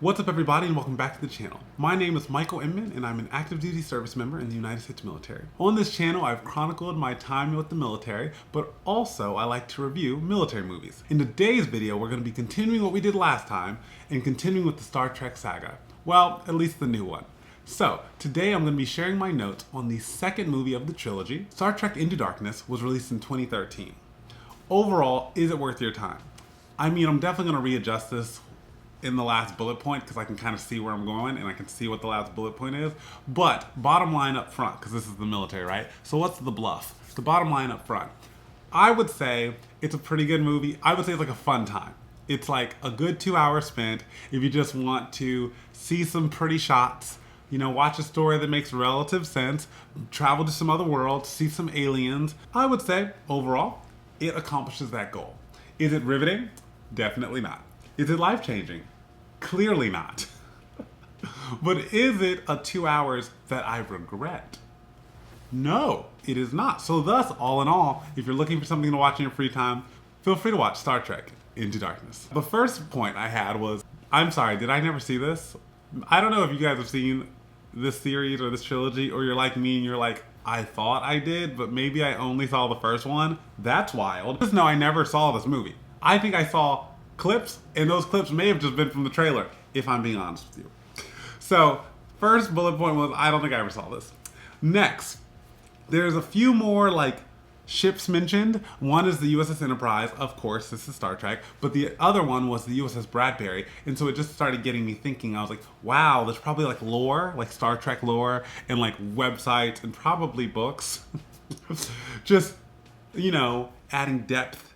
What's up everybody and welcome back to the channel. My name is Michael Inman and I'm an active duty service member in the United States military. On this channel I've chronicled my time with the military, but also I like to review military movies. In today's video we're going to be continuing what we did last time and continuing with the Star Trek saga. Well, at least the new one. So, today I'm going to be sharing my notes on the second movie of the trilogy. Star Trek Into Darkness was released in 2013. Overall, is it worth your time? I mean, I'm definitely going to readjust this in the last bullet point because I can kind of see where I'm going and I can see what the last bullet point is. But bottom line up front, because this is the military, right? So what's the bluff? The bottom line up front. I would say it's a pretty good movie. I would say it's like a fun time. It's like a good 2 hours spent if you just want to see some pretty shots, you know, watch a story that makes relative sense, travel to some other world, see some aliens. I would say overall, it accomplishes that goal. Is it riveting? Definitely not. Is it life-changing? Clearly not. But is it a 2 hours that I regret? No, it is not. So thus, all in all, if you're looking for something to watch in your free time, feel free to watch Star Trek Into Darkness. The first point I had was, I'm sorry, did I never see this? I don't know if you guys have seen this series or this trilogy, or you're like me and you're like, I thought I did, but maybe I only saw the first one. That's wild. Just know I never saw this movie. I think I saw clips, and those clips may have just been from the trailer, if I'm being honest with you. So, first bullet point was, I don't think I ever saw this. Next, there's a few more, like, ships mentioned. One is the USS Enterprise, of course, this is Star Trek, but the other one was the USS Bradbury, and so it just started getting me thinking. I was like, wow, there's probably, like, lore, like Star Trek lore, and, like, websites, and probably books. Just, you know, adding depth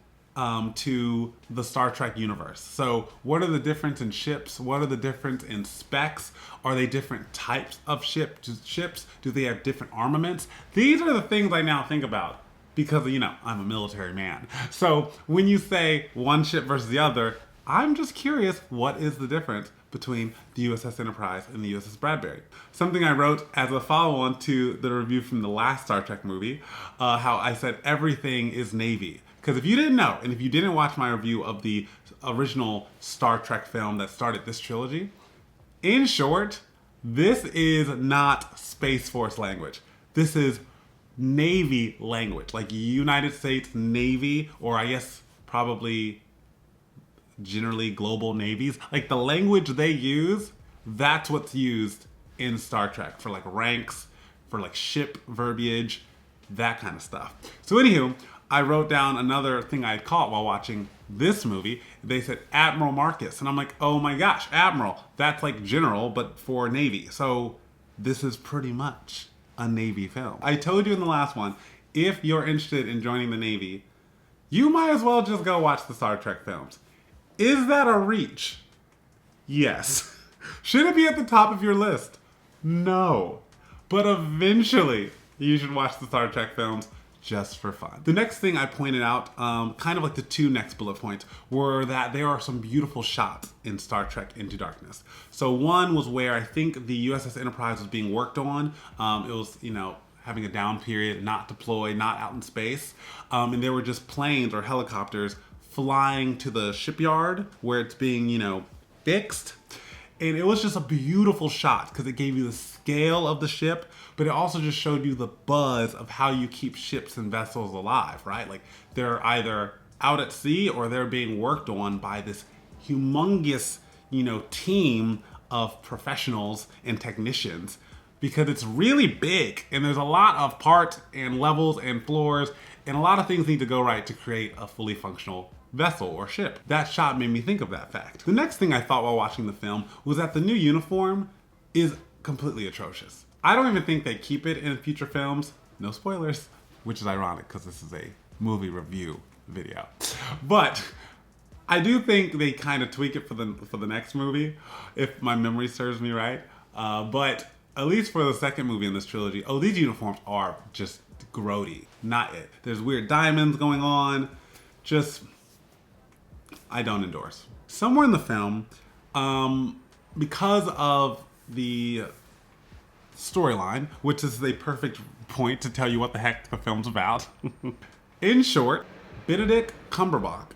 to the Star Trek universe. So what are the difference in ships? What are the difference in specs? Are they different types of ships? Do they have different armaments? These are the things I now think about because, you know, I'm a military man. So when you say one ship versus the other, I'm just curious, what is the difference between the USS Enterprise and the USS Bradbury? Something I wrote as a follow-on to the review from the last Star Trek movie, how I said everything is Navy. Because if you didn't know, and if you didn't watch my review of the original Star Trek film that started this trilogy, in short, this is not Space Force language. This is Navy language, like United States Navy, or I guess probably generally global navies. Like the language they use, that's what's used in Star Trek for like ranks, for like ship verbiage, that kind of stuff. So anywho, I wrote down another thing I had caught while watching this movie. They said Admiral Marcus, and I'm like, oh my gosh, Admiral, that's like general, but for Navy. So this is pretty much a Navy film. I told you in the last one, if you're interested in joining the Navy, you might as well just go watch the Star Trek films. Is that a reach? Yes. Should it be at the top of your list? No. But eventually, you should watch the Star Trek films just for fun. The next thing I pointed out, kind of like the two next bullet points, were that there are some beautiful shots in Star Trek Into Darkness. So one was where I think the USS Enterprise was being worked on. It was, you know, having a down period, not deployed, not out in space. And there were just planes or helicopters flying to the shipyard where it's being, you know, fixed. And it was just a beautiful shot because it gave you the scale of the ship, but it also just showed you the buzz of how you keep ships and vessels alive, right? Like they're either out at sea or they're being worked on by this humongous, you know, team of professionals and technicians, because it's really big and there's a lot of parts and levels and floors and a lot of things need to go right to create a fully functional vessel or ship. That shot made me think of that fact. The next thing I thought while watching the film was that the new uniform is completely atrocious. I don't even think they keep it in future films. No spoilers, which is ironic because this is a movie review video. But I do think they kind of tweak it for the next movie, if my memory serves me right. But at least for the second movie in this trilogy, oh, these uniforms are just grody. Not it. There's weird diamonds going on. Just, I don't endorse. Somewhere in the film, because of the storyline, which is a perfect point to tell you what the heck the film's about. In short, Benedict Cumberbatch,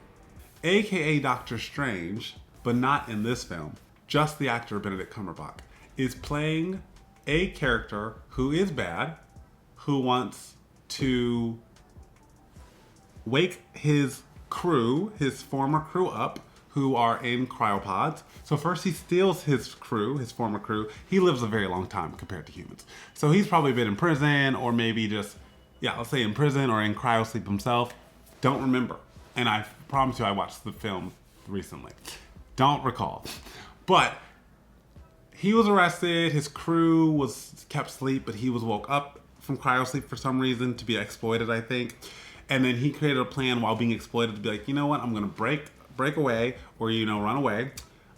aka Doctor Strange, but not in this film, just the actor Benedict Cumberbatch, is playing a character who is bad, who wants to wake his crew, his former crew up, who are in cryopods. So first he steals his crew, his former crew. He lives a very long time compared to humans. So he's probably been in prison, or maybe just, let's say in prison or in cryosleep himself. Don't remember. And I promise you I watched the film recently. Don't recall. But he was arrested, his crew was kept asleep, but he was woke up from cryosleep for some reason to be exploited, I think. And then he created a plan while being exploited to be like, you know what, I'm gonna break away, or run away.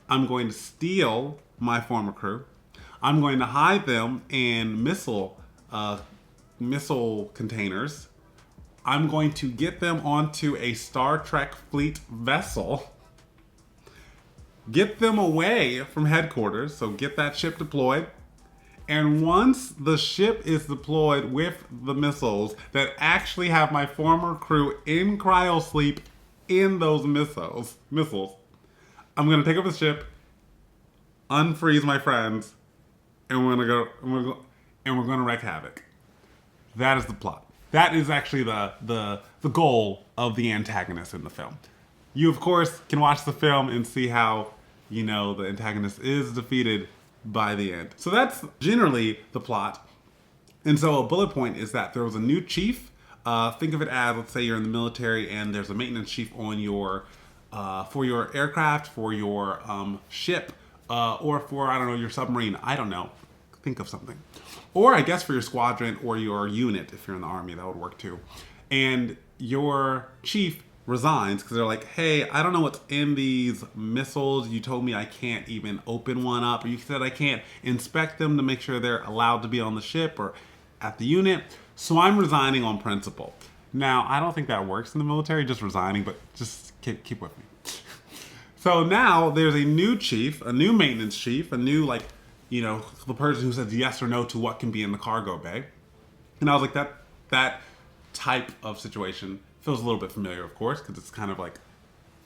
I'm going to steal my former crew. I'm going to hide them in missile containers. I'm going to get them onto a Star Trek fleet vessel. Get them away from headquarters, so get that ship deployed. And once the ship is deployed with the missiles that actually have my former crew in cryosleep in those missiles, I'm gonna take up the ship, unfreeze my friends, and we're gonna wreak havoc. That is the plot. That is actually the goal of the antagonist in the film. You of course can watch the film and see how the antagonist is defeated by the end. So that's generally the plot. And so a bullet point is that there was a new chief. Think of it as, let's say you're in the military and there's a maintenance chief on your for your aircraft, for your ship, or for, I don't know, your submarine. I don't know. Think of something. Or I guess for your squadron or your unit, if you're in the army, that would work too. And your chief resigns because they're like, hey, I don't know what's in these missiles. You told me I can't even open one up, or you said I can't inspect them to make sure they're allowed to be on the ship or at the unit. So I'm resigning on principle. Now, I don't think that works in the military, just resigning, but just keep with me. So now there's a new chief, a new maintenance chief, a new, the person who says yes or no to what can be in the cargo bay. And I was like, that type of situation feels a little bit familiar, of course, because it's kind of like,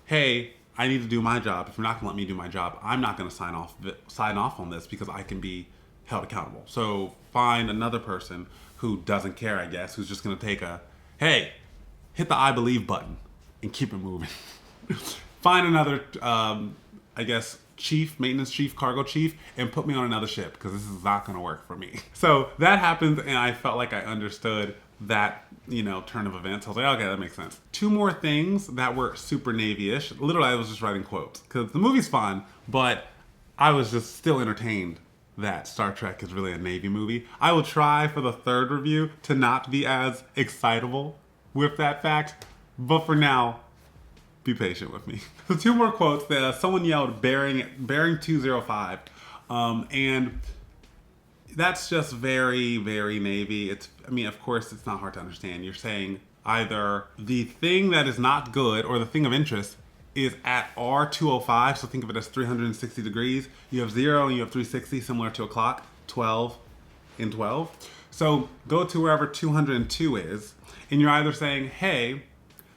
hey, I need to do my job. If you're not going to let me do my job, I'm not going to sign off on this because I can be held accountable. So find another person who doesn't care, I guess, who's just going to take hey, hit the I believe button and keep it moving. Find another, chief, maintenance chief, cargo chief, and put me on another ship because this is not going to work for me. So that happened, and I felt like I understood that, turn of events. I was like, okay, that makes sense. Two more things that were super Navy-ish. Literally, I was just writing quotes because the movie's fun, but I was just still entertained that Star Trek is really a Navy movie. I will try for the third review to not be as excitable with that fact, but for now, be patient with me. So two more quotes. Someone yelled bearing 205, and that's just very, very Navy. Of course, it's not hard to understand. You're saying either the thing that is not good or the thing of interest is at R205, so think of it as 360 degrees. You have 0 and you have 360, similar to a clock, 12 and 12. So go to wherever 202 is, and you're either saying, hey,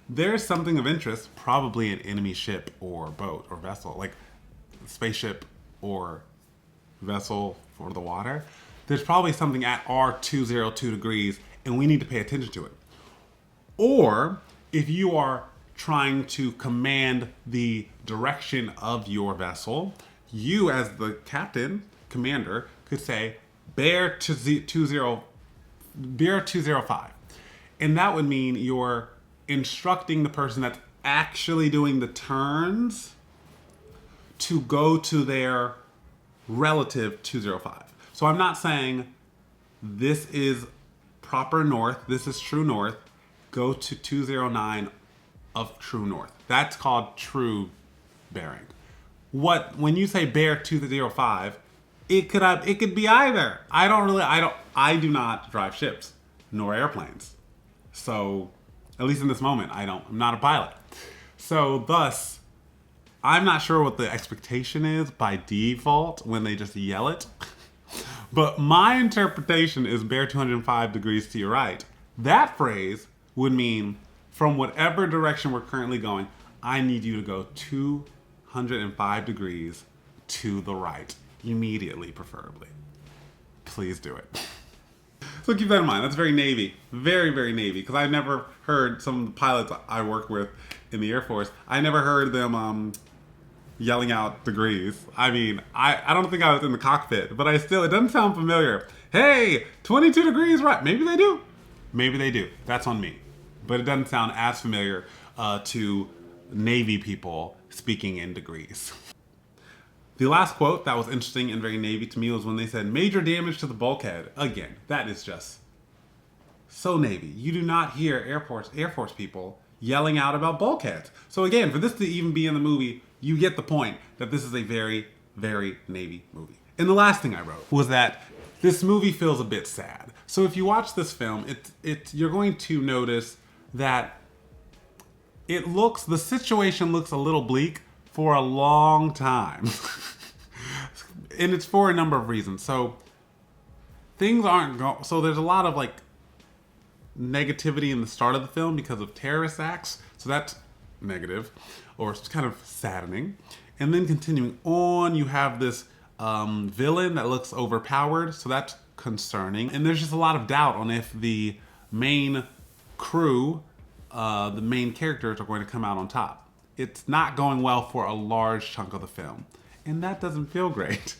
there's something of interest, probably an enemy ship or boat or vessel, like spaceship or vessel for the water. There's probably something at R202 degrees, and we need to pay attention to it. Or if you are trying to command the direction of your vessel, you as the captain, commander, could say, bear 205. And that would mean you're instructing the person that's actually doing the turns to go to their relative 205. So I'm not saying this is proper north, this is true north, go to 209 of true north. That's called true bearing. When you say bear 205, it could be either. I do not drive ships nor airplanes. So at least in this moment, I'm not a pilot. So thus, I'm not sure what the expectation is by default when they just yell it. But my interpretation is bear 205 degrees to your right. That phrase would mean from whatever direction we're currently going, I need you to go 205 degrees to the right. Immediately, preferably. Please do it. So keep that in mind. That's very Navy. Very, very Navy. Because I've never heard some of the pilots I work with in the Air Force, I never heard them yelling out degrees. I mean, I don't think I was in the cockpit, but it doesn't sound familiar. Hey, 22 degrees, right? Maybe they do. Maybe they do. That's on me. But it doesn't sound as familiar to Navy people speaking in degrees. The last quote that was interesting and very Navy to me was when they said, major damage to the bulkhead. Again, that is just so Navy. You do not hear Air Force people yelling out about bulkheads. So again, for this to even be in the movie, you get the point that this is a very, very Navy movie. And the last thing I wrote was that this movie feels a bit sad. So if you watch this film, you're going to notice that the situation looks a little bleak for a long time. And it's for a number of reasons. So things aren't going, so there's a lot of negativity in the start of the film because of terrorist acts. So that's negative, or it's kind of saddening. And then continuing on, you have this villain that looks overpowered. So that's concerning. And there's just a lot of doubt on if the main crew, the main characters are going to come out on top. It's not going well for a large chunk of the film. And that doesn't feel great.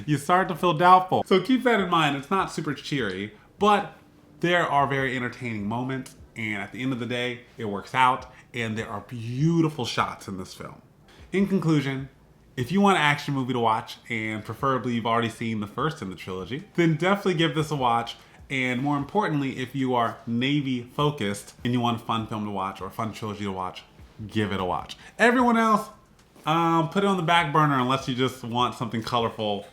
You start to feel doubtful. So keep that in mind. It's not super cheery, but there are very entertaining moments. And at the end of the day, it works out. And there are beautiful shots in this film. In conclusion, if you want an action movie to watch, and preferably you've already seen the first in the trilogy, then definitely give this a watch. And more importantly, if you are Navy focused and you want a fun film to watch or a fun trilogy to watch, give it a watch. Everyone else, put it on the back burner unless you just want something colorful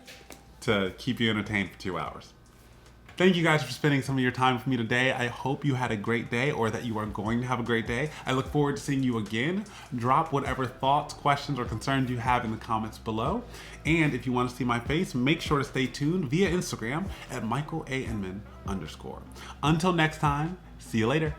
to keep you entertained for 2 hours. Thank you guys for spending some of your time with me today. I hope you had a great day, or that you are going to have a great day. I look forward to seeing you again. Drop whatever thoughts, questions, or concerns you have in the comments below. And if you want to see my face, make sure to stay tuned via Instagram at Michael A. Inman _. Until next time, see you later.